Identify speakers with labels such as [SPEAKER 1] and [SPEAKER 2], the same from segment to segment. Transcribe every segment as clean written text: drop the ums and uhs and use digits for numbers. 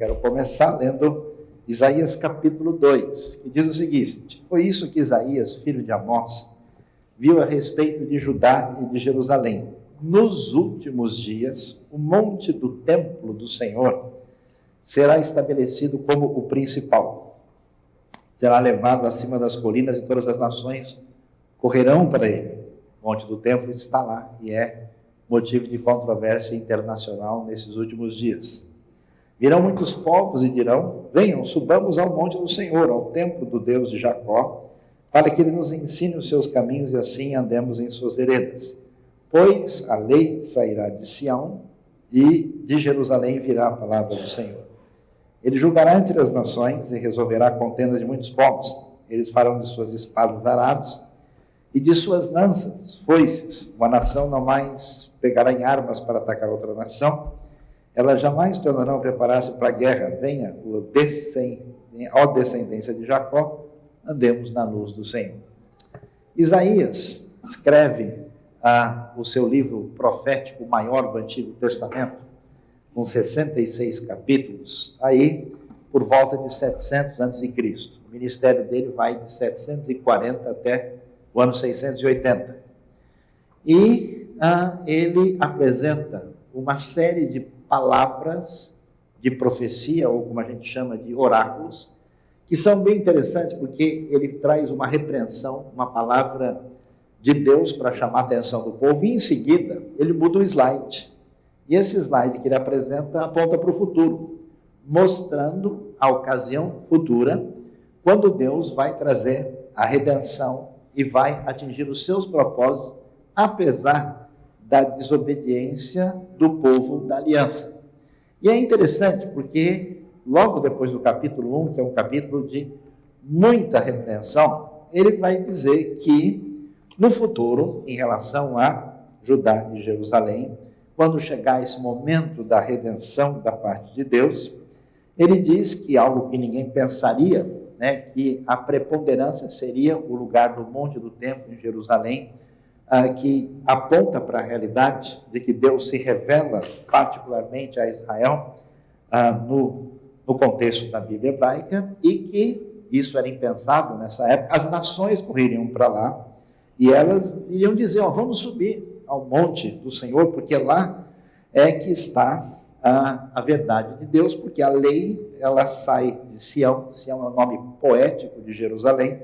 [SPEAKER 1] quero começar lendo Isaías capítulo 2, que diz o seguinte: foi isso que Isaías, filho de Amós, viu a respeito de Judá e de Jerusalém. Nos últimos dias, o monte do templo do Senhor será estabelecido como o principal. Será levado acima das colinas e todas as nações correrão para ele. O monte do templo está lá e é motivo de controvérsia internacional nesses últimos dias. Virão muitos povos e dirão: venham, subamos ao monte do Senhor, ao templo do Deus de Jacó, para que ele nos ensine os seus caminhos e assim andemos em suas veredas. Pois a lei sairá de Sião e de Jerusalém virá a palavra do Senhor. Ele julgará entre as nações e resolverá contendas de muitos povos. Eles farão de suas espadas arados e de suas lanças foices. Uma nação não mais pegará em armas para atacar outra nação. Elas jamais tornarão a preparar-se para a guerra. Venha, ó descendência de Jacó, andemos na luz do Senhor. Isaías escreve o seu livro profético maior do Antigo Testamento, com 66 capítulos, aí por volta de 700 a.C. O ministério dele vai de 740 até o ano 680. E ele apresenta uma série de palavras de profecia, ou como a gente chama de oráculos, que são bem interessantes, porque ele traz uma repreensão, uma palavra de Deus para chamar a atenção do povo, e em seguida ele muda o slide. E esse slide que ele apresenta aponta para o futuro, mostrando a ocasião futura, quando Deus vai trazer a redenção e vai atingir os seus propósitos, apesar da desobediência do povo da aliança. E é interessante porque, logo depois do capítulo 1, que é um capítulo de muita repreensão, ele vai dizer que, no futuro, em relação a Judá e Jerusalém, quando chegar esse momento da redenção da parte de Deus, ele diz que algo que ninguém pensaria, que a preponderância seria o lugar do monte do templo em Jerusalém, que aponta para a realidade de que Deus se revela particularmente a Israel no contexto da Bíblia hebraica, e que isso era impensável nessa época. As nações correriam para lá e elas iriam dizer: vamos subir ao monte do Senhor, porque lá é que está a verdade de Deus, porque a lei, ela sai de Sião. Sião é o nome poético de Jerusalém,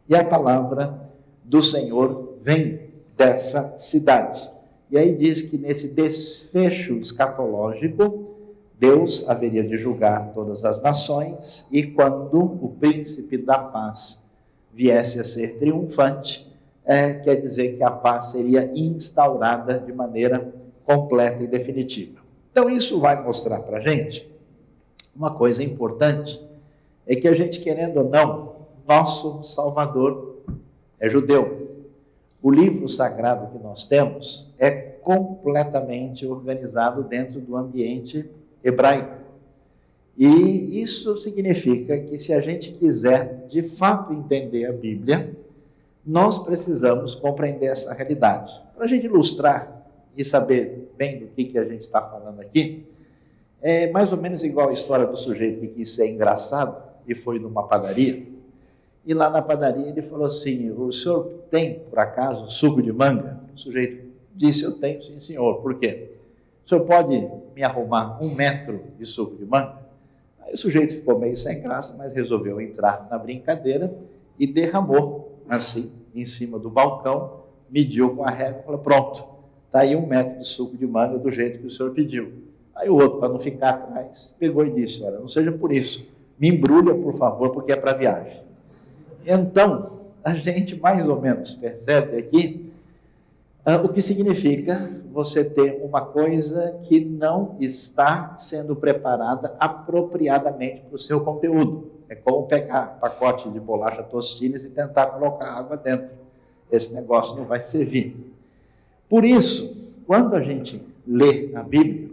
[SPEAKER 1] e a palavra do Senhor vem dessa cidade. E aí diz que nesse desfecho escatológico, Deus haveria de julgar todas as nações, e quando o príncipe da paz viesse a ser triunfante, quer dizer que a paz seria instaurada de maneira completa e definitiva. Então isso vai mostrar para a gente uma coisa importante, é que a gente, querendo ou não, nosso Salvador é judeu. O livro sagrado que nós temos é completamente organizado dentro do ambiente hebraico. E isso significa que, se a gente quiser de fato entender a Bíblia, nós precisamos compreender essa realidade. Para a gente ilustrar e saber bem do que a gente está falando aqui, é mais ou menos igual a história do sujeito que quis ser engraçado e foi numa padaria. E lá na padaria ele falou assim: o senhor tem, por acaso, suco de manga? O sujeito disse: eu tenho, sim senhor. Por quê? O senhor pode me arrumar 1 metro de suco de manga? Aí o sujeito ficou meio sem graça, mas resolveu entrar na brincadeira e derramou assim, em cima do balcão, mediu com a régua e falou: pronto, está aí 1 metro de suco de manga do jeito que o senhor pediu. Aí o outro, para não ficar atrás, pegou e disse: olha, não seja por isso, me embrulha, por favor, porque é para viagem. Então, a gente mais ou menos percebe aqui o que significa você ter uma coisa que não está sendo preparada apropriadamente para o seu conteúdo. É como pegar pacote de bolacha Tostines e tentar colocar água dentro. Esse negócio não vai servir. Por isso, quando a gente lê a Bíblia,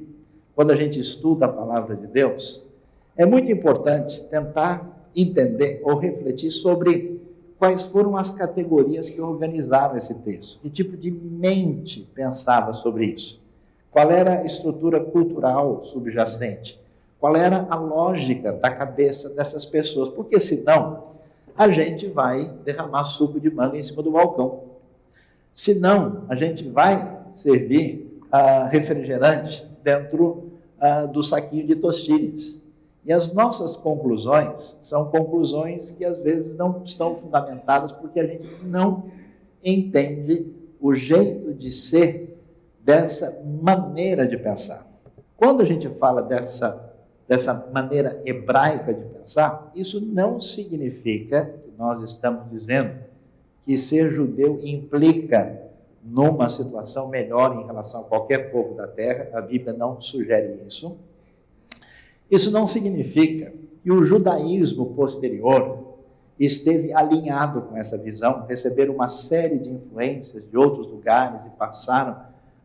[SPEAKER 1] quando a gente estuda a palavra de Deus, é muito importante tentar entender ou refletir sobre quais foram as categorias que organizaram esse texto, que tipo de mente pensava sobre isso, qual era a estrutura cultural subjacente, Qual era a lógica da cabeça dessas pessoas? Porque senão a gente vai derramar suco de manga em cima do balcão. Senão a gente vai servir refrigerante dentro do saquinho de tostilhas. E as nossas conclusões são conclusões que às vezes não estão fundamentadas porque a gente não entende o jeito de ser dessa maneira de pensar. Quando a gente fala dessa maneira hebraica de pensar, isso não significa que nós estamos dizendo que ser judeu implica numa situação melhor em relação a qualquer povo da terra. A Bíblia não sugere isso. Isso não significa que o judaísmo posterior esteve alinhado com essa visão, receberam uma série de influências de outros lugares e passaram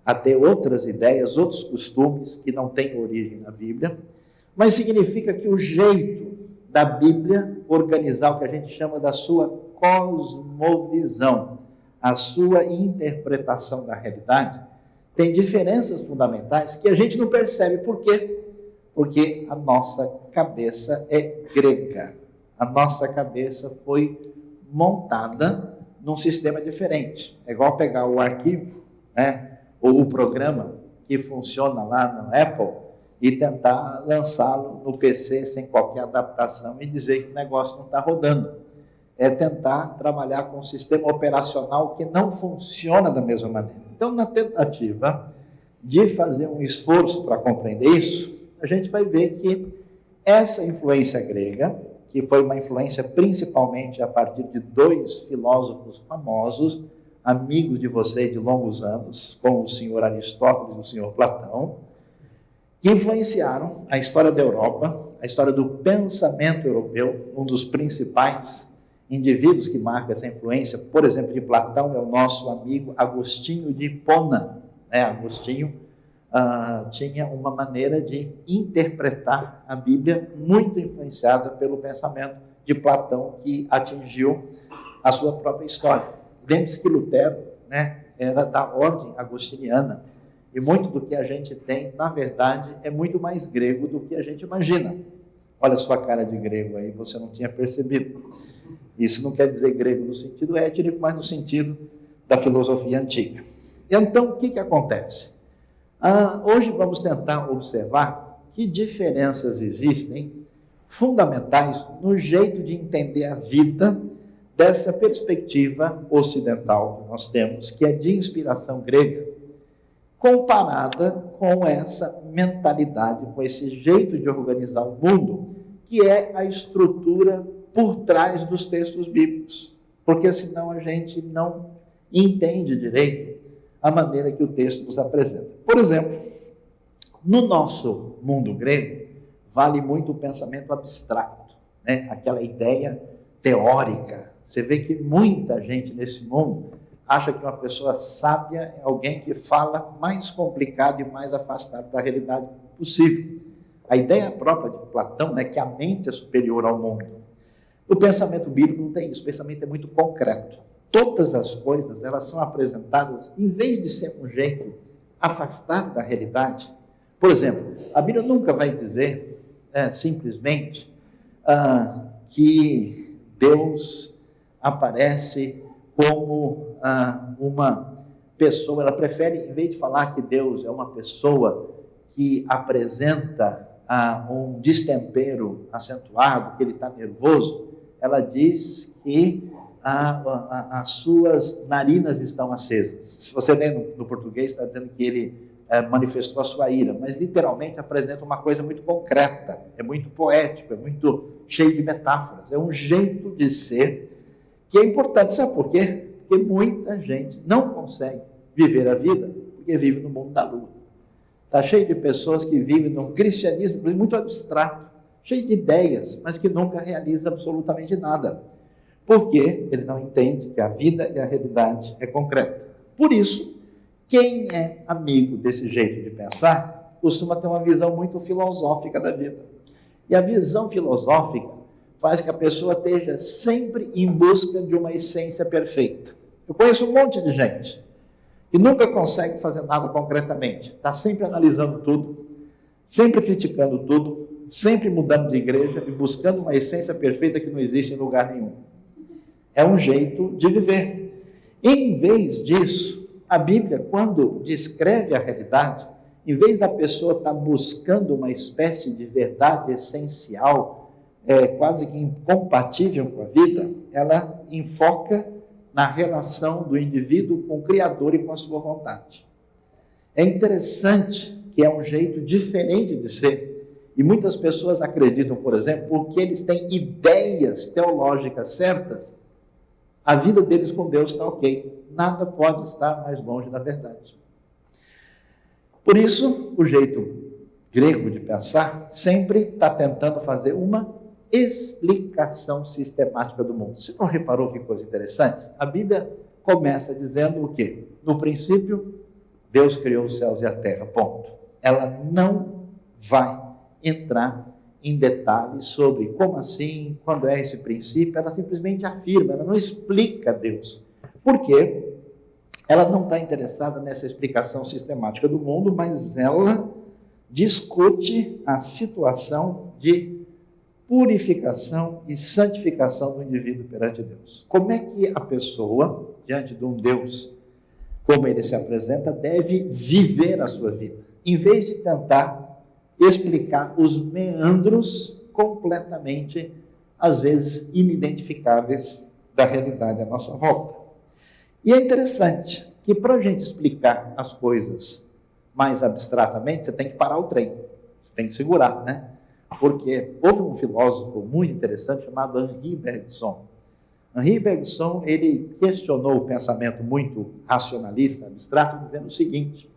[SPEAKER 1] a ter outras ideias, outros costumes que não têm origem na Bíblia, mas significa que o jeito da Bíblia organizar o que a gente chama da sua cosmovisão, a sua interpretação da realidade, tem diferenças fundamentais que a gente não percebe. Por quê? Porque a nossa cabeça é grega. A nossa cabeça foi montada num sistema diferente. É igual pegar o arquivo, né, ou o programa que funciona lá no Apple e tentar lançá-lo no PC sem qualquer adaptação e dizer que o negócio não está rodando. É tentar trabalhar com um sistema operacional que não funciona da mesma maneira. Então, na tentativa de fazer um esforço para compreender isso, a gente vai ver que essa influência grega, que foi uma influência principalmente a partir de dois filósofos famosos, amigos de vocês de longos anos, como o senhor Aristóteles e o senhor Platão, que influenciaram a história da Europa, a história do pensamento europeu. Um dos principais indivíduos que marca essa influência, por exemplo, de Platão, é o nosso amigo Agostinho de Hipona. Agostinho tinha uma maneira de interpretar a Bíblia muito influenciada pelo pensamento de Platão, que atingiu a sua própria história. Lembre-se que Lutero, era da ordem agostiniana, e muito do que a gente tem, na verdade, é muito mais grego do que a gente imagina. Olha a sua cara de grego aí, você não tinha percebido. Isso não quer dizer grego no sentido étnico, mas no sentido da filosofia antiga. Então, o que acontece? Hoje vamos tentar observar que diferenças existem fundamentais no jeito de entender a vida dessa perspectiva ocidental que nós temos, que é de inspiração grega, comparada com essa mentalidade, com esse jeito de organizar o mundo, que é a estrutura por trás dos textos bíblicos, porque senão a gente não entende direito a maneira que o texto nos apresenta. Por exemplo, no nosso mundo grego, vale muito o pensamento abstrato, aquela ideia teórica. Você vê que muita gente nesse mundo acha que uma pessoa sábia é alguém que fala mais complicado e mais afastado da realidade possível. A ideia própria de Platão é que a mente é superior ao mundo. O pensamento bíblico não tem isso, o pensamento é muito concreto. Todas as coisas, elas são apresentadas, em vez de ser um jeito afastado da realidade. Por exemplo, a Bíblia nunca vai dizer, simplesmente, que Deus aparece como uma pessoa. Ela prefere, em vez de falar que Deus é uma pessoa que apresenta um destempero acentuado, que ele está nervoso, ela diz que as suas narinas estão acesas. Se você lê no português, está dizendo que ele manifestou a sua ira, mas literalmente apresenta uma coisa muito concreta, é muito poético, é muito cheio de metáforas, é um jeito de ser que é importante. Sabe por quê? Porque muita gente não consegue viver a vida porque vive no mundo da lua. Está cheio de pessoas que vivem num cristianismo muito abstrato, cheio de ideias, mas que nunca realiza absolutamente nada, porque ele não entende que a vida e a realidade é concreta. Por isso, quem é amigo desse jeito de pensar costuma ter uma visão muito filosófica da vida. E a visão filosófica faz que a pessoa esteja sempre em busca de uma essência perfeita. Eu conheço um monte de gente que nunca consegue fazer nada concretamente, está sempre analisando tudo, sempre criticando tudo, sempre mudando de igreja e buscando uma essência perfeita que não existe em lugar nenhum. É um jeito de viver. Em vez disso, a Bíblia, quando descreve a realidade, em vez da pessoa estar buscando uma espécie de verdade essencial, quase que incompatível com a vida, ela enfoca na relação do indivíduo com o Criador e com a sua vontade. É interessante que é um jeito diferente de ser, e muitas pessoas acreditam, por exemplo, porque eles têm ideias teológicas certas, a vida deles com Deus está ok. Nada pode estar mais longe da verdade. Por isso, o jeito grego de pensar sempre está tentando fazer uma explicação sistemática do mundo. Você não reparou que coisa interessante? A Bíblia começa dizendo o quê? No princípio, Deus criou os céus e a terra, ponto. Ela não vai entrar em detalhes sobre como assim, quando é esse princípio, ela simplesmente afirma, ela não explica Deus. Por quê? Ela não está interessada nessa explicação sistemática do mundo, mas ela discute a situação de purificação e santificação do indivíduo perante Deus. Como é que a pessoa, diante de um Deus, como ele se apresenta, deve viver a sua vida, em vez de tentar explicar os meandros completamente, às vezes, inidentificáveis da realidade à nossa volta. E é interessante que para a gente explicar as coisas mais abstratamente, você tem que parar o trem, você tem que segurar, né? Porque houve um filósofo muito interessante chamado Henri Bergson. Henri Bergson, ele questionou o pensamento muito racionalista, abstrato, dizendo o seguinte,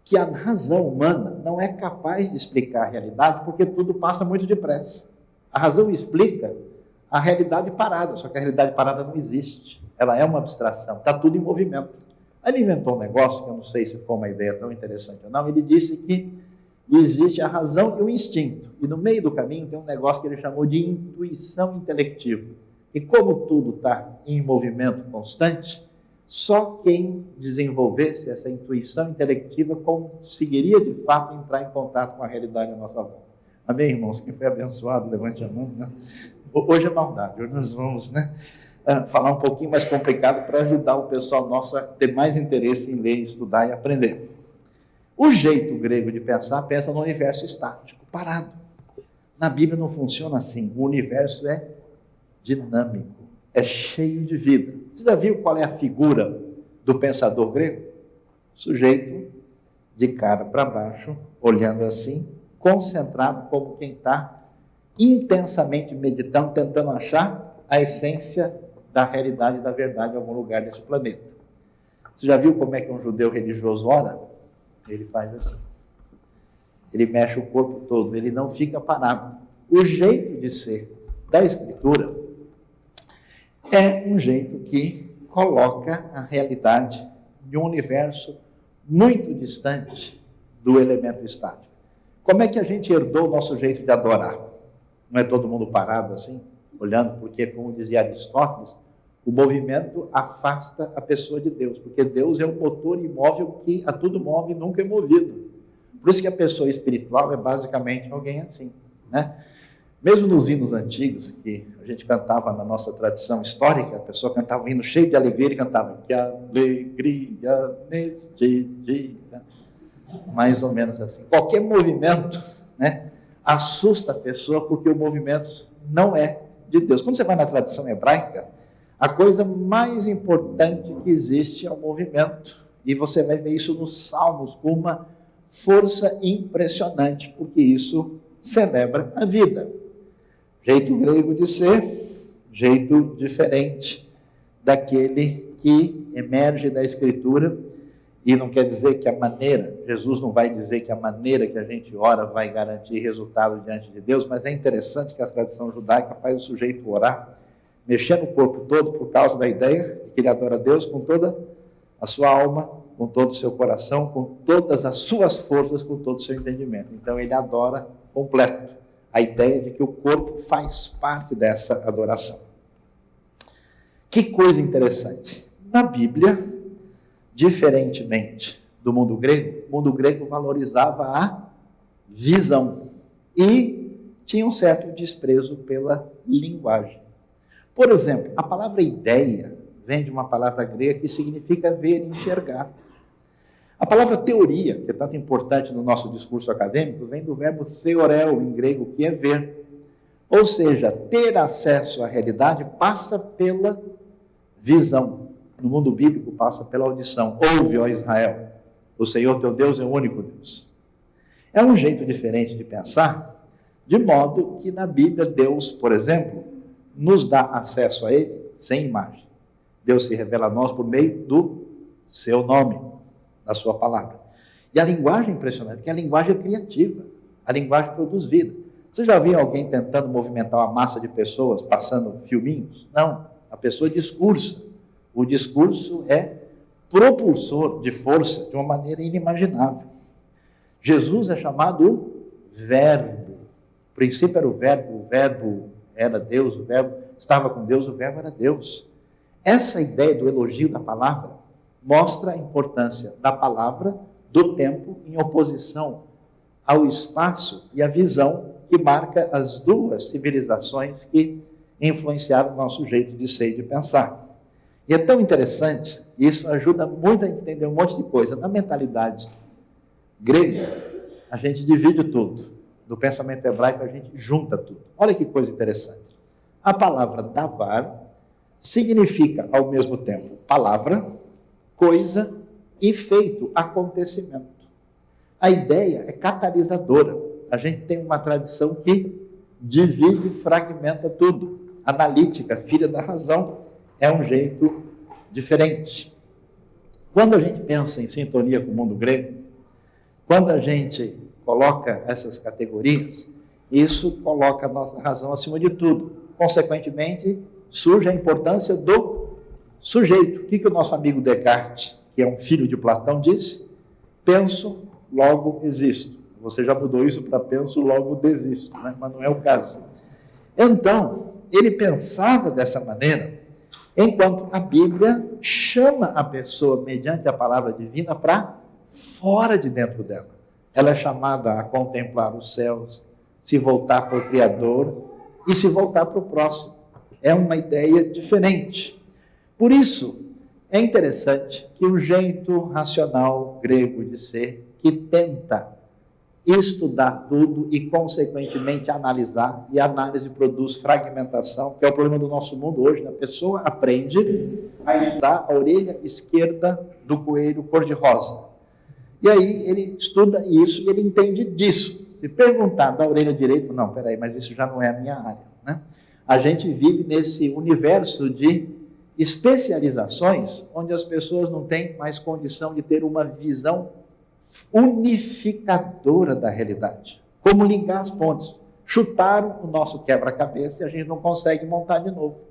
[SPEAKER 1] que a razão humana não é capaz de explicar a realidade porque tudo passa muito depressa. A razão explica a realidade parada, só que a realidade parada não existe. Ela é uma abstração, está tudo em movimento. Aí ele inventou um negócio, que eu não sei se foi uma ideia tão interessante ou não, ele disse que existe a razão e o instinto, e no meio do caminho tem um negócio que ele chamou de intuição intelectiva. E como tudo está em movimento constante, só quem desenvolvesse essa intuição intelectiva conseguiria de fato entrar em contato com a realidade à nossa volta. Amém, irmãos? Quem foi abençoado, levante a mão. Né? Hoje é maldade, hoje nós vamos falar um pouquinho mais complicado para ajudar o pessoal nosso a ter mais interesse em ler, estudar e aprender. O jeito grego de pensar, pensa no universo estático, parado. Na Bíblia não funciona assim, o universo é dinâmico, é cheio de vida. Você já viu qual é a figura do pensador grego? Sujeito de cara para baixo, olhando assim, concentrado como quem está intensamente meditando, tentando achar a essência da realidade e da verdade em algum lugar desse planeta. Você já viu como é que um judeu religioso ora? Ele faz assim. Ele mexe o corpo todo, ele não fica parado. O jeito de ser da Escritura é um jeito que coloca a realidade de um universo muito distante do elemento estático. Como é que a gente herdou o nosso jeito de adorar? Não é todo mundo parado assim, olhando, porque, como dizia Aristóteles, o movimento afasta a pessoa de Deus, porque Deus é o motor imóvel que a tudo move e nunca é movido. Por isso que a pessoa espiritual é basicamente alguém assim, né? Mesmo nos hinos antigos, que a gente cantava na nossa tradição histórica, a pessoa cantava um hino cheio de alegria, ele cantava, que alegria neste dia, mais ou menos assim. Qualquer movimento, né, assusta a pessoa, porque o movimento não é de Deus. Quando você vai na tradição hebraica, a coisa mais importante que existe é o movimento, e você vai ver isso nos Salmos com uma força impressionante, porque isso celebra a vida. Jeito grego de ser, jeito diferente daquele que emerge da Escritura, e não quer dizer que a maneira, Jesus não vai dizer que a maneira que a gente ora vai garantir resultado diante de Deus, mas é interessante que a tradição judaica faz o sujeito orar, mexendo o corpo todo por causa da ideia de que ele adora a Deus com toda a sua alma, com todo o seu coração, com todas as suas forças, com todo o seu entendimento. Então ele adora completo. A ideia de que o corpo faz parte dessa adoração. Que coisa interessante. Na Bíblia, diferentemente do mundo grego, o mundo grego valorizava a visão. E tinha um certo desprezo pela linguagem. Por exemplo, a palavra ideia vem de uma palavra grega que significa ver e enxergar. A palavra teoria, que é tanto importante no nosso discurso acadêmico, vem do verbo theoreo, em grego, que é ver. Ou seja, ter acesso à realidade passa pela visão. No mundo bíblico passa pela audição. Ouve, ó Israel, o Senhor teu Deus é o único Deus. É um jeito diferente de pensar, de modo que na Bíblia Deus, por exemplo, nos dá acesso a Ele sem imagem. Deus se revela a nós por meio do seu nome, da sua palavra. E a linguagem é impressionante, porque a linguagem é criativa, a linguagem produz vida. Você já viu alguém tentando movimentar uma massa de pessoas, passando filminhos? Não, a pessoa discursa. O discurso é propulsor de força de uma maneira inimaginável. Jesus é chamado o Verbo. O princípio era o Verbo era Deus, o Verbo estava com Deus, o Verbo era Deus. Essa ideia do elogio da palavra mostra a importância da palavra, do tempo, em oposição ao espaço e à visão que marca as duas civilizações que influenciaram o nosso jeito de ser e de pensar. E é tão interessante, isso ajuda muito a entender um monte de coisa. Na mentalidade grega, a gente divide tudo. No pensamento hebraico, a gente junta tudo. Olha que coisa interessante. A palavra davar significa, ao mesmo tempo, palavra, coisa e feito, acontecimento. A ideia é catalisadora. A gente tem uma tradição que divide e fragmenta tudo. Analítica, filha da razão, é um jeito diferente. Quando a gente pensa em sintonia com o mundo grego, quando a gente coloca essas categorias, isso coloca a nossa razão acima de tudo. Consequentemente, surge a importância do sujeito. O que o nosso amigo Descartes, que é um filho de Platão, disse? Penso, logo existo. Você já mudou isso para penso, logo desisto, né? Mas não é o caso. Então, ele pensava dessa maneira, enquanto a Bíblia chama a pessoa, mediante a palavra divina, para fora de dentro dela. Ela é chamada a contemplar os céus, se voltar para o Criador e se voltar para o próximo. É uma ideia diferente. Por isso, é interessante que o jeito racional grego de ser, que tenta estudar tudo e, consequentemente, analisar, e a análise produz fragmentação, que é o problema do nosso mundo hoje. A pessoa aprende a estudar a orelha esquerda do coelho cor-de-rosa. E aí ele estuda isso e ele entende disso. Se perguntar da orelha direita, não, peraí, mas isso já não é a minha área, né? A gente vive nesse universo de especializações, onde as pessoas não têm mais condição de ter uma visão unificadora da realidade. Como ligar as pontes? Chutaram o nosso quebra-cabeça e a gente não consegue montar de novo.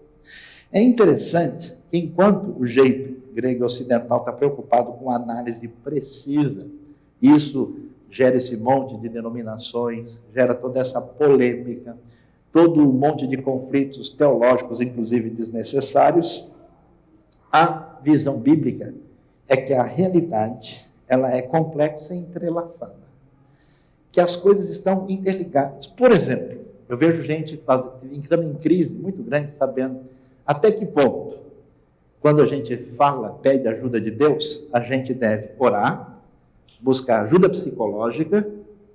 [SPEAKER 1] É interessante que, enquanto o jeito grego ocidental está preocupado com análise precisa, isso gera esse monte de denominações, gera toda essa polêmica, todo um monte de conflitos teológicos, inclusive desnecessários. A visão bíblica é que a realidade ela é complexa e entrelaçada, que as coisas estão interligadas. Por exemplo, eu vejo gente entrando em crise muito grande, sabendo até que ponto, quando a gente fala, pede ajuda de Deus, a gente deve orar, buscar ajuda psicológica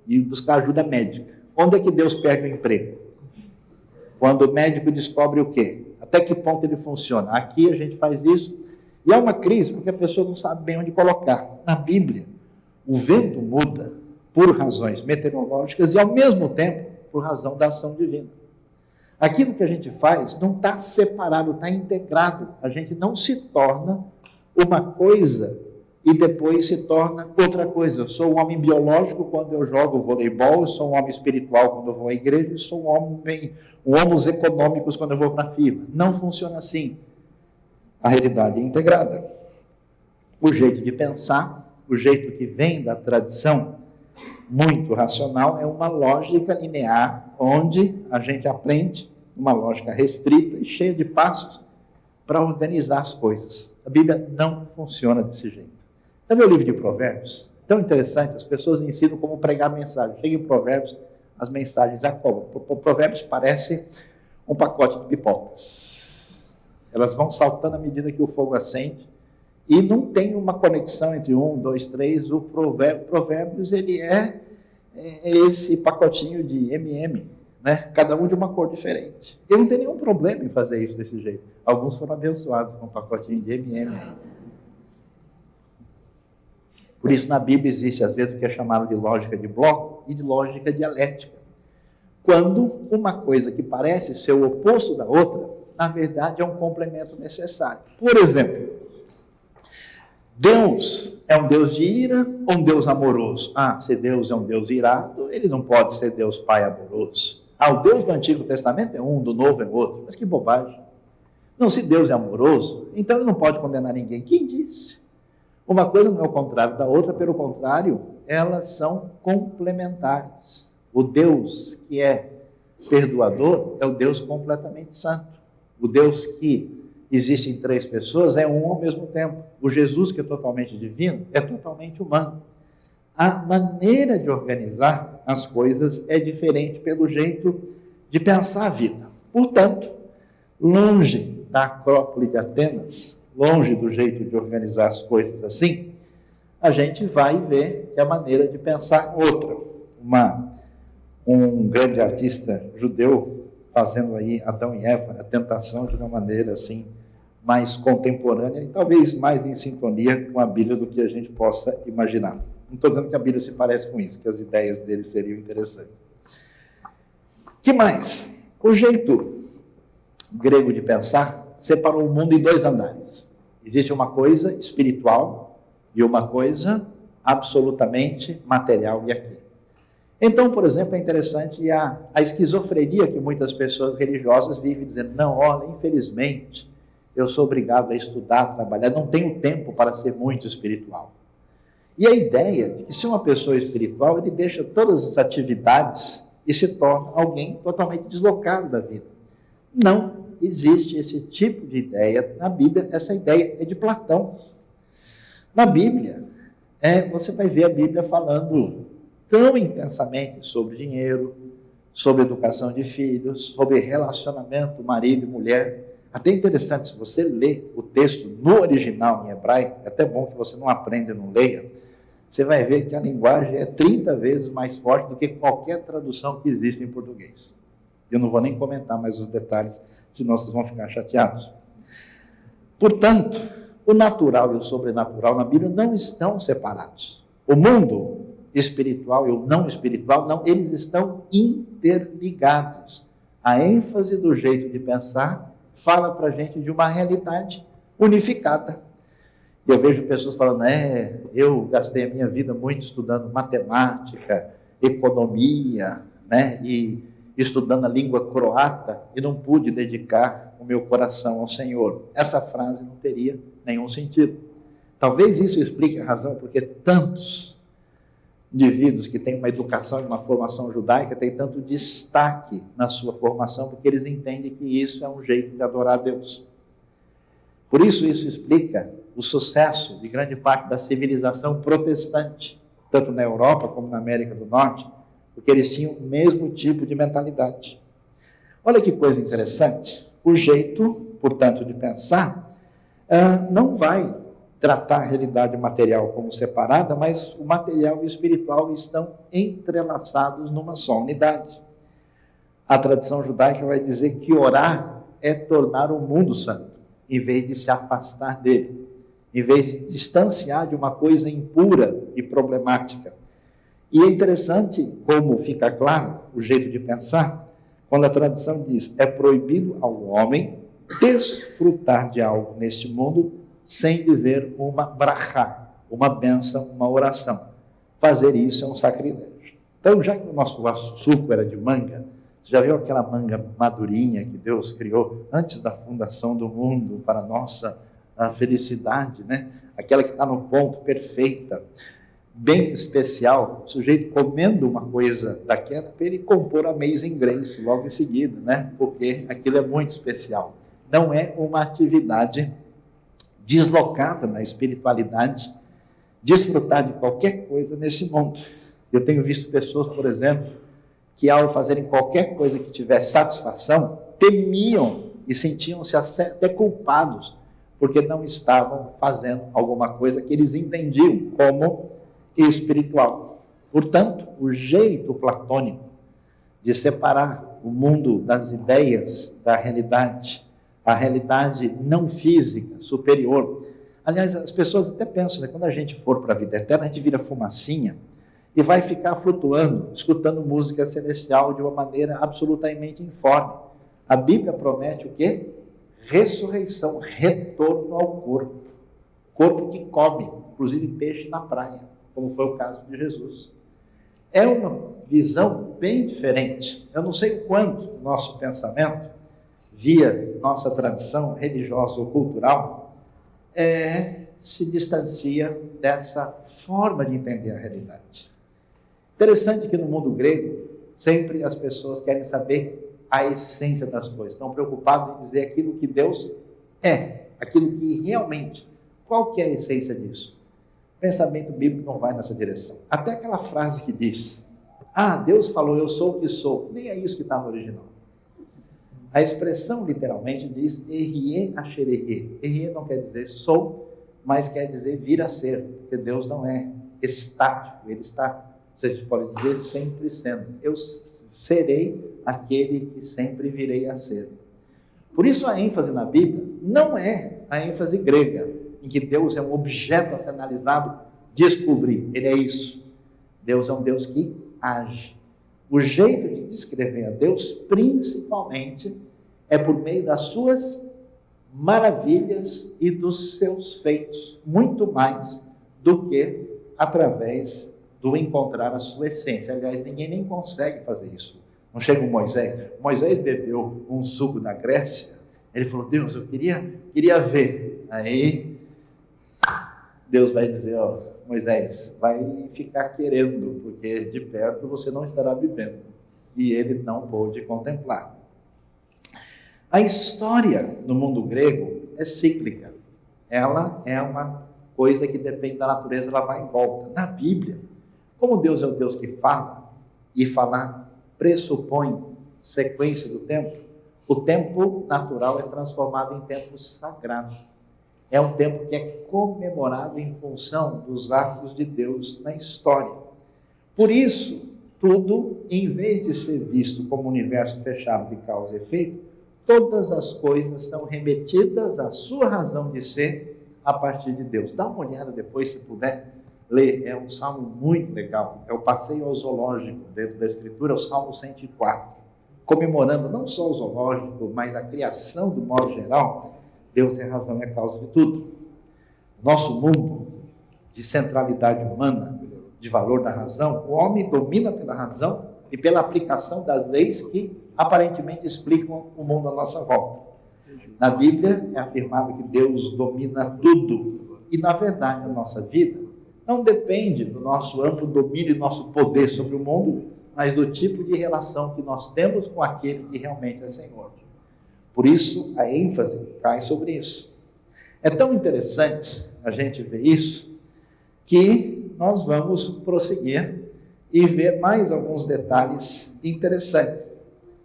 [SPEAKER 1] e buscar ajuda médica. Onde é que Deus perde o emprego? Quando o médico descobre o quê? Até que ponto ele funciona? Aqui a gente faz isso. E é uma crise, porque a pessoa não sabe bem onde colocar. Na Bíblia, o vento muda por razões meteorológicas e, ao mesmo tempo, por razão da ação divina. Aquilo que a gente faz não está separado, está integrado. A gente não se torna uma coisa e depois se torna outra coisa. Eu sou um homem biológico quando eu jogo voleibol, eu sou um homem espiritual quando eu vou à igreja, e sou um homos econômicos quando eu vou para a firma. Não funciona assim. A realidade é integrada. O jeito de pensar, o jeito que vem da tradição muito racional, é uma lógica linear, onde a gente aprende uma lógica restrita e cheia de passos para organizar as coisas. A Bíblia não funciona desse jeito. Já viu o livro de Provérbios? Tão interessante, as pessoas ensinam como pregar a mensagem. Chega em Provérbios, as mensagens a como. Provérbios parece um pacote de pipocas. Elas vão saltando à medida que o fogo acende, e não tem uma conexão entre 1, 2, 3. O Provérbios, ele é esse pacotinho de M&M, né? Cada um de uma cor diferente. Eu não tenho nenhum problema em fazer isso desse jeito. Alguns foram abençoados com um pacotinho de M&M. Por isso, na Bíblia existe, às vezes, o que é chamado de lógica de bloco e de lógica dialética. Quando uma coisa que parece ser o oposto da outra, na verdade, é um complemento necessário. Por exemplo, Deus é um Deus de ira ou um Deus amoroso? Se Deus é um Deus irado, ele não pode ser Deus Pai amoroso. O Deus do Antigo Testamento é um, do Novo é outro. Mas que bobagem. Não, se Deus é amoroso, então ele não pode condenar ninguém. Quem disse? Uma coisa não é o contrário da outra, pelo contrário, elas são complementares. O Deus que é perdoador é o Deus completamente santo. O Deus que existe em 3 pessoas é um ao mesmo tempo. O Jesus, que é totalmente divino, é totalmente humano. A maneira de organizar as coisas é diferente pelo jeito de pensar a vida. Portanto, longe da Acrópole de Atenas, longe do jeito de organizar as coisas assim, a gente vai ver que a maneira de pensar é outra. Um grande artista judeu fazendo aí Adão e Eva, a tentação de uma maneira assim mais contemporânea e talvez mais em sintonia com a Bíblia do que a gente possa imaginar. Não estou dizendo que a Bíblia se parece com isso, que as ideias dele seriam interessantes. Que mais? O jeito grego de pensar separou o mundo em 2 andares. Existe uma coisa espiritual e uma coisa absolutamente material e aqui. Então, por exemplo, é interessante a esquizofrenia que muitas pessoas religiosas vivem dizendo, não, olha, infelizmente, eu sou obrigado a estudar, trabalhar, não tenho tempo para ser muito espiritual. E a ideia de que se uma pessoa é espiritual, ele deixa todas as atividades e se torna alguém totalmente deslocado da vida. Não existe esse tipo de ideia na Bíblia, essa ideia é de Platão. Na Bíblia, você vai ver a Bíblia falando tão intensamente sobre dinheiro, sobre educação de filhos, sobre relacionamento marido e mulher. Até interessante, se você lê o texto no original em hebraico, é até bom que você não aprenda e não leia, você vai ver que a linguagem é 30 vezes mais forte do que qualquer tradução que existe em português. Eu não vou nem comentar mais os detalhes, senão vocês vão ficar chateados. Portanto, o natural e o sobrenatural na Bíblia não estão separados. O mundo espiritual e o não espiritual, não, eles estão interligados. A ênfase do jeito de pensar fala para a gente de uma realidade unificada. Eu vejo pessoas falando, eu gastei a minha vida muito estudando matemática, economia, e estudando a língua croata, e não pude dedicar o meu coração ao Senhor. Essa frase não teria nenhum sentido. Talvez isso explique a razão porque tantos indivíduos que têm uma educação e uma formação judaica têm tanto destaque na sua formação, porque eles entendem que isso é um jeito de adorar a Deus. Por isso explica o sucesso de grande parte da civilização protestante, tanto na Europa como na América do Norte, porque eles tinham o mesmo tipo de mentalidade. Olha que coisa interessante, o jeito, portanto, de pensar, não vai tratar a realidade material como separada, mas o material e o espiritual estão entrelaçados numa só unidade. A tradição judaica vai dizer que orar é tornar o mundo santo, em vez de se afastar dele, em vez de distanciar de uma coisa impura e problemática. E é interessante como fica claro o jeito de pensar, quando a tradição diz, é proibido ao homem desfrutar de algo neste mundo sem dizer uma brachá, uma bênção, uma oração. Fazer isso é um sacrilégio. Então, já que o nosso suco era de manga, você já viu aquela manga madurinha que Deus criou antes da fundação do mundo para a nossa felicidade, Aquela que está no ponto perfeita, bem especial, o sujeito comendo uma coisa daquela, para ele compor Amazing Grace logo em seguida, Porque aquilo é muito especial. Não é uma atividade deslocada na espiritualidade, desfrutar de qualquer coisa nesse mundo. Eu tenho visto pessoas, por exemplo, que ao fazerem qualquer coisa que tivesse satisfação, temiam e sentiam-se até culpados, porque não estavam fazendo alguma coisa que eles entendiam como espiritual. Portanto, o jeito platônico de separar o mundo das ideias da realidade, a realidade não física, superior. Aliás, as pessoas até pensam, né, quando a gente for para a vida eterna, a gente vira fumacinha e vai ficar flutuando, escutando música celestial de uma maneira absolutamente informe. A Bíblia promete o quê? Ressurreição, retorno ao corpo. Corpo que come, inclusive peixe na praia, como foi o caso de Jesus. É uma visão bem diferente. Eu não sei o quanto o nosso pensamento, via nossa tradição religiosa ou cultural, se distancia dessa forma de entender a realidade. Interessante que no mundo grego, sempre as pessoas querem saber a essência das coisas, estão preocupados em dizer aquilo que Deus é, aquilo que realmente, qual que é a essência disso? O pensamento bíblico não vai nessa direção. Até aquela frase que diz, Deus falou, eu sou o que sou, nem é isso que está no original. A expressão literalmente diz, erie achererie. Erie não quer dizer sou, mas quer dizer vir a ser, porque Deus não é estático, Ele está, você pode dizer, sempre sendo. Eu serei aquele que sempre virei a ser. Por isso a ênfase na Bíblia não é a ênfase grega, em que Deus é um objeto a ser analisado, descobrir, Ele é isso. Deus é um Deus que age. O jeito de descrever a Deus, principalmente, é por meio das suas maravilhas e dos seus feitos, muito mais do que através do encontrar a sua essência. Aliás, ninguém nem consegue fazer isso. Não chega o Moisés. Moisés bebeu um suco da Grécia. Ele falou, Deus, eu queria ver. Aí, Deus vai dizer, Moisés, vai ficar querendo, porque de perto você não estará vivendo. E ele não pôde contemplar. A história no mundo grego é cíclica. Ela é uma coisa que depende da natureza, ela vai em volta. Na Bíblia, como Deus é o Deus que fala, e falar pressupõe sequência do tempo, o tempo natural é transformado em tempo sagrado. É um tempo que é comemorado em função dos atos de Deus na história. Por isso, tudo, em vez de ser visto como um universo fechado de causa e efeito, todas as coisas são remetidas à sua razão de ser a partir de Deus. Dá uma olhada depois, se puder ler, é um salmo muito legal, é o passeio ao zoológico dentro da Escritura, é o Salmo 104, comemorando não só o zoológico, mas a criação do modo geral. Deus é a razão e a causa de tudo. Nosso mundo de centralidade humana, de valor da razão, o homem domina pela razão e pela aplicação das leis que aparentemente explicam o mundo à nossa volta. Na Bíblia é afirmado que Deus domina tudo. E, na verdade, a nossa vida não depende do nosso amplo domínio e nosso poder sobre o mundo, mas do tipo de relação que nós temos com aquele que realmente é Senhor. Por isso, a ênfase cai sobre isso. É tão interessante a gente ver isso, que nós vamos prosseguir e ver mais alguns detalhes interessantes.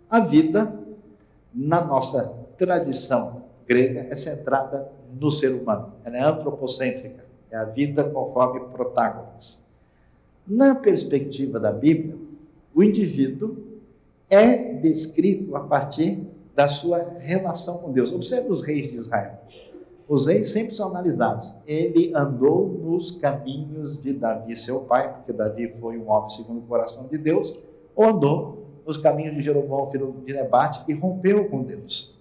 [SPEAKER 1] A vida, na nossa tradição grega, é centrada no ser humano. Ela é antropocêntrica. É a vida conforme Protágoras. Na perspectiva da Bíblia, o indivíduo é descrito a partir da sua relação com Deus. Observe os reis de Israel. Os reis sempre são analisados. Ele andou nos caminhos de Davi, seu pai, porque Davi foi um homem segundo o coração de Deus, ou andou nos caminhos de Jeroboão, filho de Nebate, que rompeu com Deus.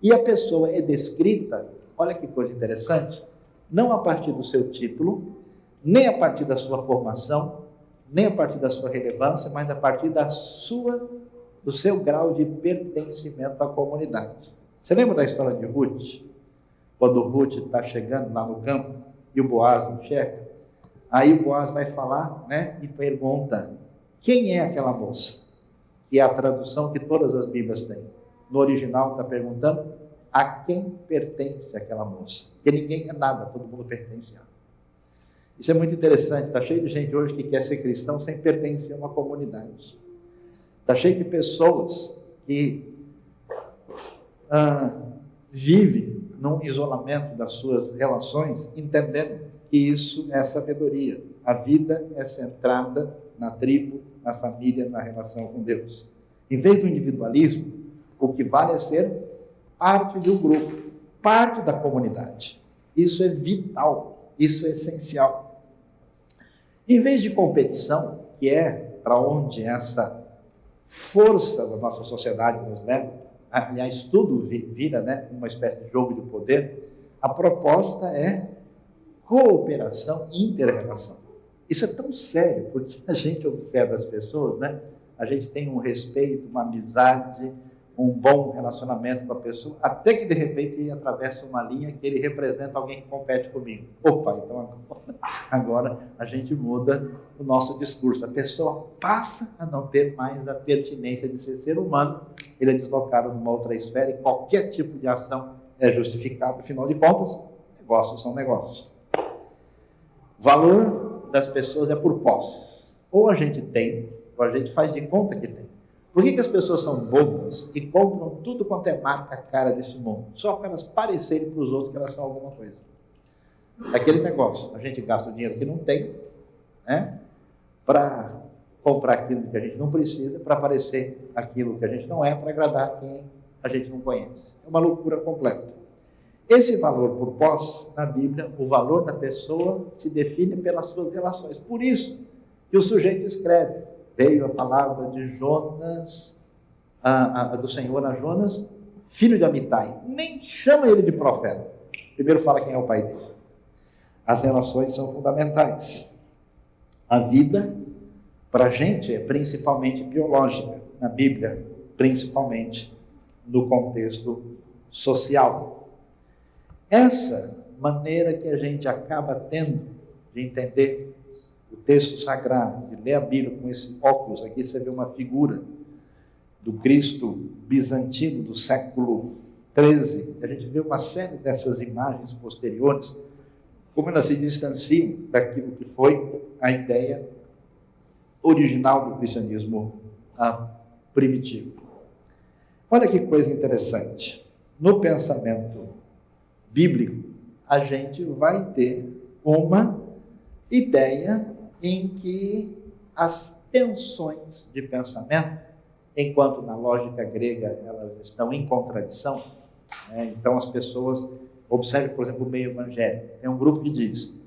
[SPEAKER 1] E a pessoa é descrita, olha que coisa interessante, não a partir do seu título, nem a partir da sua formação, nem a partir da sua relevância, mas a partir do seu grau de pertencimento à comunidade. Você lembra da história de Ruth? Quando Ruth está chegando lá no campo e o Boaz enxerga, aí o Boaz vai falar, e pergunta, quem é aquela moça? Que é a tradução que todas as Bíblias têm. No original está perguntando, a quem pertence aquela moça? Porque ninguém é nada, todo mundo pertence a ela. Isso é muito interessante, está cheio de gente hoje que quer ser cristão sem pertencer a uma comunidade. Está cheio de pessoas que vivem num isolamento das suas relações, entendendo que isso é sabedoria. A vida é centrada na tribo, na família, na relação com Deus. Em vez do individualismo, o que vale é ser parte de um grupo, parte da comunidade. Isso é vital, isso é essencial. Em vez de competição, que é para onde essa força da nossa sociedade nos leva, aliás, tudo vira, né, uma espécie de jogo de poder, a proposta é cooperação e inter-relação. Isso é tão sério, porque a gente observa as pessoas, né? A gente tem um respeito, uma amizade, um bom relacionamento com a pessoa, até que de repente ele atravessa uma linha que ele representa alguém que compete comigo. Opa, então agora a gente muda o nosso discurso. A pessoa passa a não ter mais a pertinência de ser humano, ele é deslocado numa outra esfera e qualquer tipo de ação é justificável. Afinal de contas, negócios são negócios. O valor das pessoas é por posses. Ou a gente tem, ou a gente faz de conta que tem. Por que as pessoas são bobas e compram tudo quanto é marca cara desse mundo? Só para elas parecerem para os outros que elas são alguma coisa. Aquele negócio, a gente gasta o dinheiro que não tem, né, para comprar aquilo que a gente não precisa, para parecer aquilo que a gente não é, para agradar quem a gente não conhece. É uma loucura completa. Esse valor por posse, na Bíblia, o valor da pessoa se define pelas suas relações. Por isso que o sujeito escreve. Veio a palavra de Jonas, do Senhor a Jonas, filho de Amitai. Nem chama ele de profeta. Primeiro fala quem é o pai dele. As relações são fundamentais. A vida, para a gente, é principalmente biológica. Na Bíblia, principalmente no contexto social. Essa maneira que a gente acaba tendo de entender o texto sagrado, de ler a Bíblia com esse óculos, aqui você vê uma figura do Cristo bizantino do século XIII, a gente vê uma série dessas imagens posteriores, como elas se distanciam daquilo que foi a ideia original do cristianismo primitivo. Olha que coisa interessante, no pensamento bíblico, a gente vai ter uma ideia em que as tensões de pensamento, enquanto na lógica grega elas estão em contradição, né? Então as pessoas, observe por exemplo o meio evangélico, tem um grupo que diz,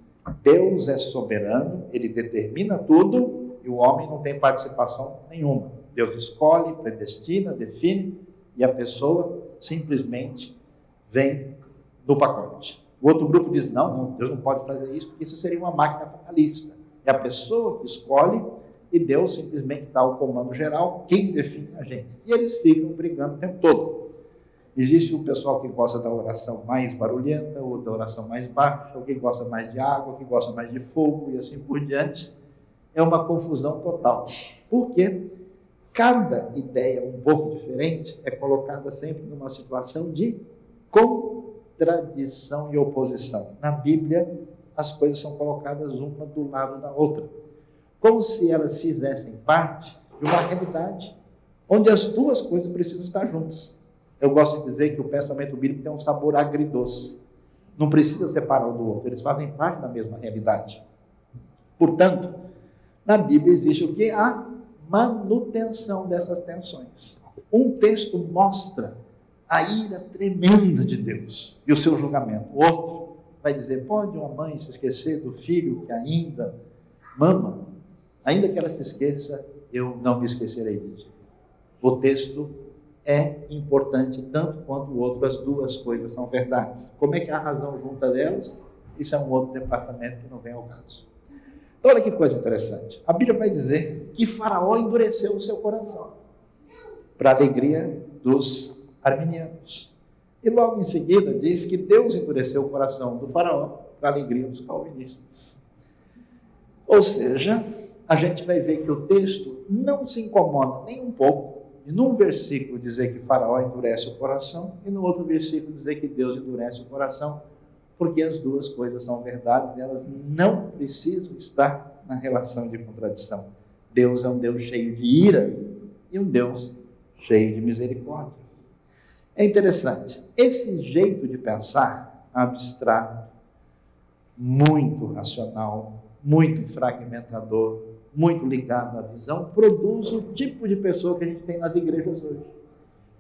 [SPEAKER 1] Deus é soberano, ele determina tudo e o homem não tem participação nenhuma. Deus escolhe, predestina, define e a pessoa simplesmente vem no pacote. O outro grupo diz, não, Deus não pode fazer isso, porque isso seria uma máquina fatalista. É a pessoa que escolhe e Deus simplesmente dá o comando geral, quem define a gente. E eles ficam brigando o tempo todo. Existe o pessoal que gosta da oração mais barulhenta, ou da oração mais baixa, ou que gosta mais de água, que gosta mais de fogo, e assim por diante. É uma confusão total. Porque cada ideia um pouco diferente é colocada sempre numa situação de contradição e oposição. Na Bíblia, as coisas são colocadas uma do lado da outra, como se elas fizessem parte de uma realidade onde as duas coisas precisam estar juntas. Eu gosto de dizer que o pensamento bíblico tem um sabor agridoce. Não precisa separar um do outro, eles fazem parte da mesma realidade. Portanto, na Bíblia existe o que? A manutenção dessas tensões. Um texto mostra a ira tremenda de Deus e o seu julgamento. O outro vai dizer, pode uma mãe se esquecer do filho que ainda mama? Ainda que ela se esqueça, eu não me esquecerei de ti. O texto é importante tanto quanto o outro, as duas coisas são verdades. Como é que a razão junta delas? Isso é um outro departamento que não vem ao caso. Então, olha que coisa interessante. A Bíblia vai dizer que Faraó endureceu o seu coração, para a alegria dos arminianos. E logo em seguida diz que Deus endureceu o coração do Faraó, para a alegria dos calvinistas. Ou seja, a gente vai ver que o texto não se incomoda nem um pouco de num versículo dizer que Faraó endurece o coração e no outro versículo dizer que Deus endurece o coração, porque as duas coisas são verdades e elas não precisam estar na relação de contradição. Deus é um Deus cheio de ira e um Deus cheio de misericórdia. É interessante, esse jeito de pensar abstrato, muito racional, muito fragmentador, muito ligado à visão, produz o tipo de pessoa que a gente tem nas igrejas hoje.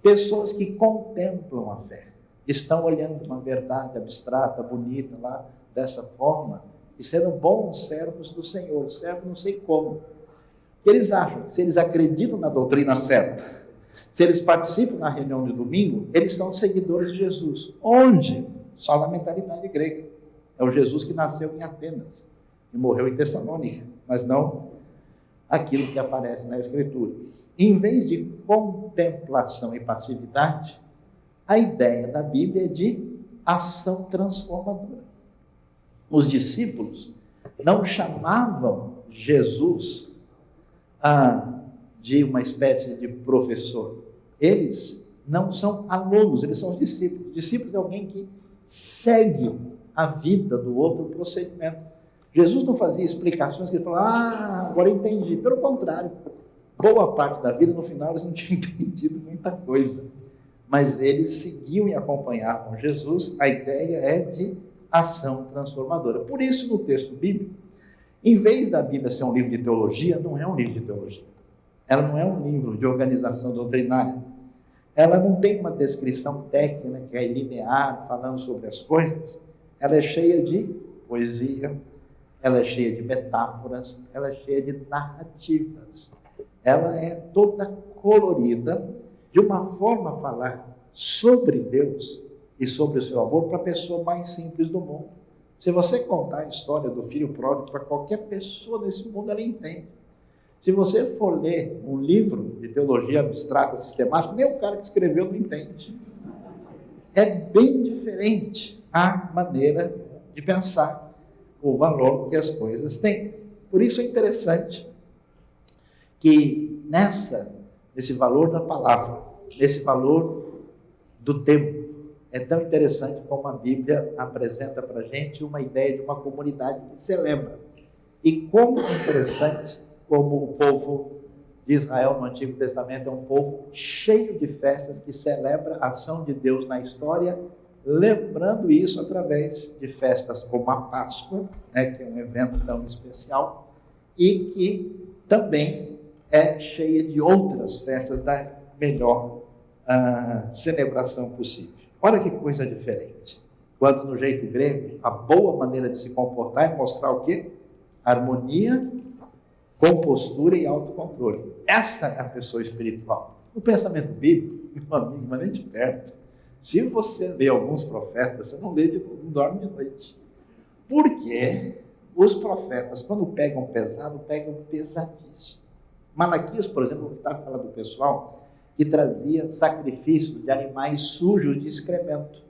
[SPEAKER 1] Pessoas que contemplam a fé, estão olhando uma verdade abstrata, bonita lá, dessa forma, e sendo bons servos do Senhor, servos não sei como. Eles acham que se eles acreditam na doutrina certa, se eles participam na reunião de domingo, eles são seguidores de Jesus. Onde? Só na mentalidade grega. É o Jesus que nasceu em Atenas e morreu em Tessalônica, mas não aquilo que aparece na Escritura. Em vez de contemplação e passividade, a ideia da Bíblia é de ação transformadora. Os discípulos não chamavam Jesus de uma espécie de professor. Eles não são alunos, eles são os discípulos. Discípulos é alguém que segue a vida do outro procedimento. Jesus não fazia explicações que ele falava, agora eu entendi. Pelo contrário, boa parte da vida, no final, eles não tinham entendido muita coisa. Mas eles seguiam e acompanhavam Jesus. A ideia é de ação transformadora. Por isso, no texto bíblico, em vez da Bíblia ser um livro de teologia, não é um livro de teologia. Ela não é um livro de organização doutrinária. Ela não tem uma descrição técnica e linear, falando sobre as coisas. Ela é cheia de poesia, ela é cheia de metáforas, ela é cheia de narrativas. Ela é toda colorida, de uma forma a falar sobre Deus e sobre o seu amor para a pessoa mais simples do mundo. Se você contar a história do filho pródigo para qualquer pessoa nesse mundo, ela entende. Se você for ler um livro de teologia abstrata, sistemática, nem o cara que escreveu não entende. É bem diferente a maneira de pensar o valor que as coisas têm. Por isso é interessante que nesse valor da palavra, nesse valor do tempo, é tão interessante como a Bíblia apresenta para a gente uma ideia de uma comunidade que celebra. E como é interessante como o povo de Israel no Antigo Testamento é um povo cheio de festas que celebra a ação de Deus na história, lembrando isso através de festas como a Páscoa, que é um evento tão especial, e que também é cheia de outras festas da melhor celebração possível. Olha que coisa diferente. Quando no jeito grego, a boa maneira de se comportar é mostrar o quê? Harmonia, compostura e autocontrole. Essa é a pessoa espiritual. No pensamento bíblico, meu amigo, mas nem de perto. Se você lê alguns profetas, você não dorme de noite. Porque os profetas, quando pegam pesado, pegam pesadíssimo. Malaquias, por exemplo, estava falando do pessoal que trazia sacrifícios de animais sujos de excremento.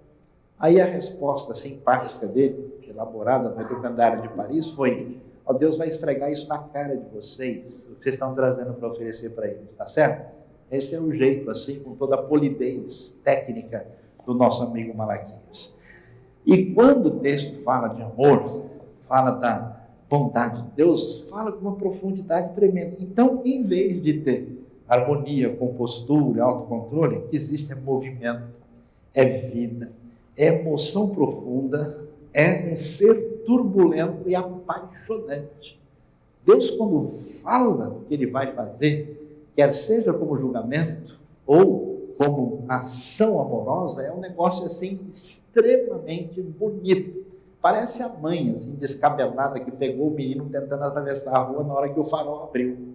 [SPEAKER 1] Aí a resposta simpática dele, elaborada no Educandário de Paris, foi: Deus vai esfregar isso na cara de vocês, o que vocês estão trazendo para oferecer para eles, tá certo? Esse é o jeito, assim, com toda a polidez técnica do nosso amigo Malaquias. E quando o texto fala de amor, fala da bondade de Deus, fala com uma profundidade tremenda. Então, em vez de ter harmonia, compostura, autocontrole, existe movimento, é vida, é emoção profunda, é um ser turbulento e apaixonante. Deus, quando fala o que Ele vai fazer, quer seja como julgamento ou como ação amorosa, é um negócio assim extremamente bonito. Parece a mãe assim descabelada que pegou o menino tentando atravessar a rua na hora que o farol abriu.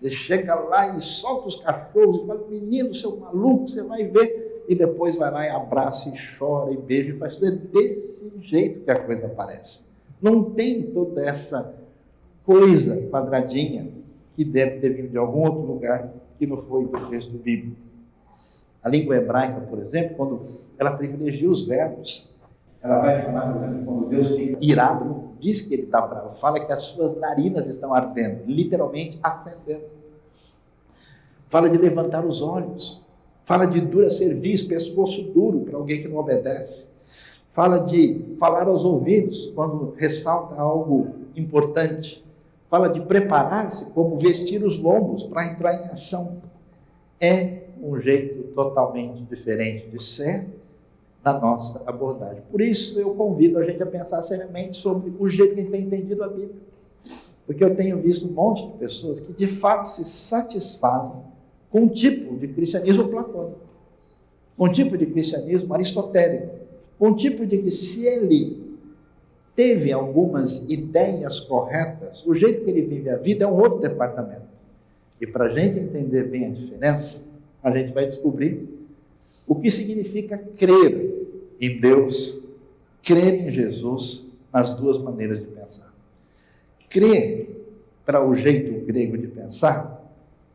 [SPEAKER 1] Ele chega lá e solta os cachorros e fala: menino, seu maluco, você vai ver. E depois vai lá e abraça e chora e beija e faz tudo. É desse jeito que a coisa aparece. Não tem toda essa coisa quadradinha que deve ter vindo de algum outro lugar que não foi do texto bíblico. A língua hebraica, por exemplo, quando ela privilegia os verbos, ela vai falar, por exemplo, quando Deus fica irado, não diz que ele está bravo, fala que as suas narinas estão ardendo, literalmente acendendo. Fala de levantar os olhos, fala de dura cerviz, pescoço duro para alguém que não obedece. Fala de falar aos ouvidos quando ressalta algo importante. Fala de preparar-se, como vestir os lombos para entrar em ação. é um jeito totalmente diferente de ser na nossa abordagem. Por isso eu convido a gente a pensar seriamente sobre o jeito que a gente tem entendido a Bíblia. Porque eu tenho visto um monte de pessoas que de fato se satisfazem com um tipo de cristianismo platônico, um tipo de cristianismo aristotélico, um tipo de que se ele teve algumas ideias corretas, o jeito que ele vive a vida é um outro departamento. E para a gente entender bem a diferença, a gente vai descobrir o que significa crer em Deus, crer em Jesus, nas duas maneiras de pensar. Crer, para o jeito grego de pensar,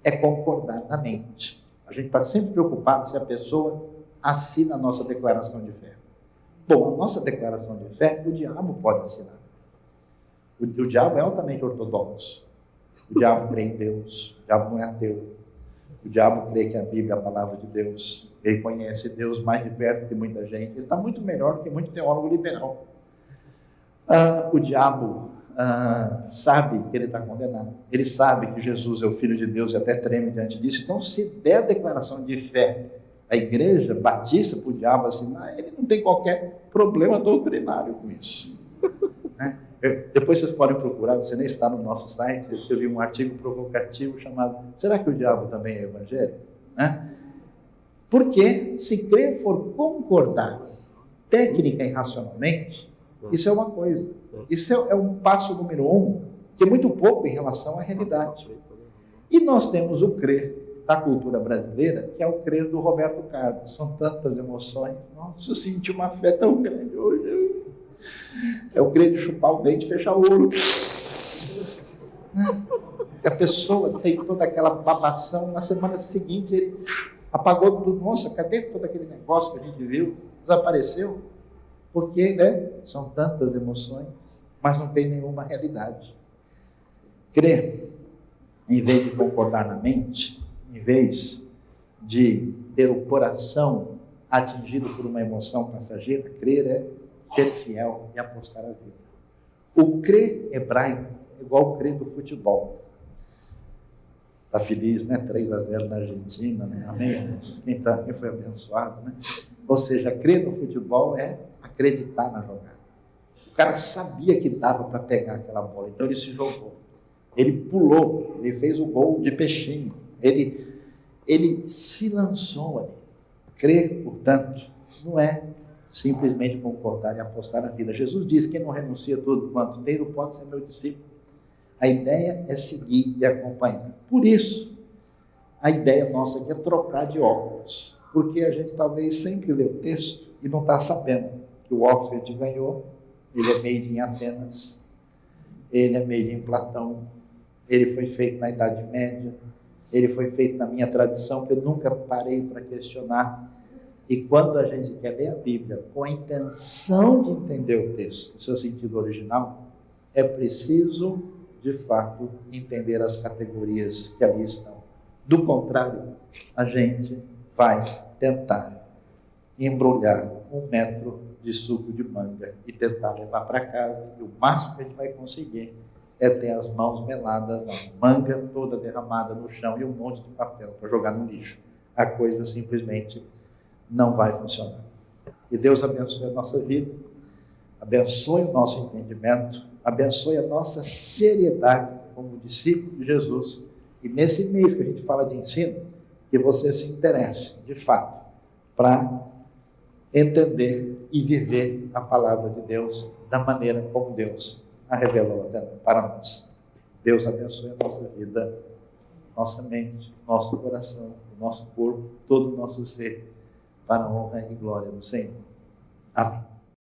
[SPEAKER 1] é concordar na mente. A gente está sempre preocupado se a pessoa assina a nossa declaração de fé. Bom, a nossa declaração de fé, o diabo pode assinar. O diabo é altamente ortodoxo. O diabo crê em Deus, o diabo não é ateu. O diabo crê que a Bíblia é a palavra de Deus. Ele conhece Deus mais de perto que muita gente. Ele está muito melhor que muito teólogo liberal. O diabo sabe que ele está condenado. Ele sabe que Jesus é o Filho de Deus e até treme diante disso. Então, se der a declaração de fé, a igreja batista para o diabo assinar, ele não tem qualquer problema doutrinário com isso. Né? Depois vocês podem procurar, você nem está no nosso site, eu vi um artigo provocativo chamado "Será que o diabo também é evangélico?" Né? Porque se crer for concordar técnica e racionalmente, isso é uma coisa. Isso é um passo número 1, que é muito pouco em relação à realidade. E nós temos o crer da cultura brasileira, que é o crer do Roberto Carlos. São tantas emoções. Nossa, eu senti uma fé tão grande hoje. É o crer de chupar o dente e fechar o olho. A pessoa tem toda aquela babação, na semana seguinte ele apagou tudo. Nossa, cadê todo aquele negócio que a gente viu? Desapareceu. Porque, né, são tantas emoções, mas não tem nenhuma realidade. Crer, em vez de concordar na mente, em vez de ter o coração atingido por uma emoção passageira, crer é ser fiel e apostar a vida. O crer hebraico é igual o crer do futebol. Está feliz, né? 3-0 na Argentina, né? Amém? Quem foi abençoado, né? Ou seja, crer no futebol é acreditar na jogada. O cara sabia que dava para pegar aquela bola, então ele se jogou. Ele pulou, ele fez o gol de peixinho. Ele se lançou ali. Crer, portanto, não é simplesmente concordar e apostar na vida. Jesus disse: quem não renuncia tudo quanto tem, não pode ser meu discípulo. A ideia é seguir e acompanhar. Por isso, a ideia nossa aqui é trocar de óculos, porque a gente talvez sempre lê o texto e não está sabendo que o óculos que a gente ganhou, ele é made em Atenas, ele é made em Platão, ele foi feito na Idade Média, ele foi feito na minha tradição, que eu nunca parei para questionar. E quando a gente quer ler a Bíblia com a intenção de entender o texto, no seu sentido original, é preciso, de fato, entender as categorias que ali estão. Do contrário, a gente vai tentar embrulhar 1 metro de suco de manga e tentar levar para casa, e o máximo que a gente vai conseguir é ter as mãos meladas, a manga toda derramada no chão e um monte de papel para jogar no lixo. A coisa simplesmente não vai funcionar. E Deus abençoe a nossa vida, abençoe o nosso entendimento, abençoe a nossa seriedade como discípulo de Jesus. E nesse mês que a gente fala de ensino, que você se interesse, de fato, para entender e viver a palavra de Deus da maneira como Deus a revelou para nós. Deus abençoe a nossa vida, nossa mente, nosso coração, nosso corpo, todo o nosso ser, para a honra e glória do Senhor. Amém.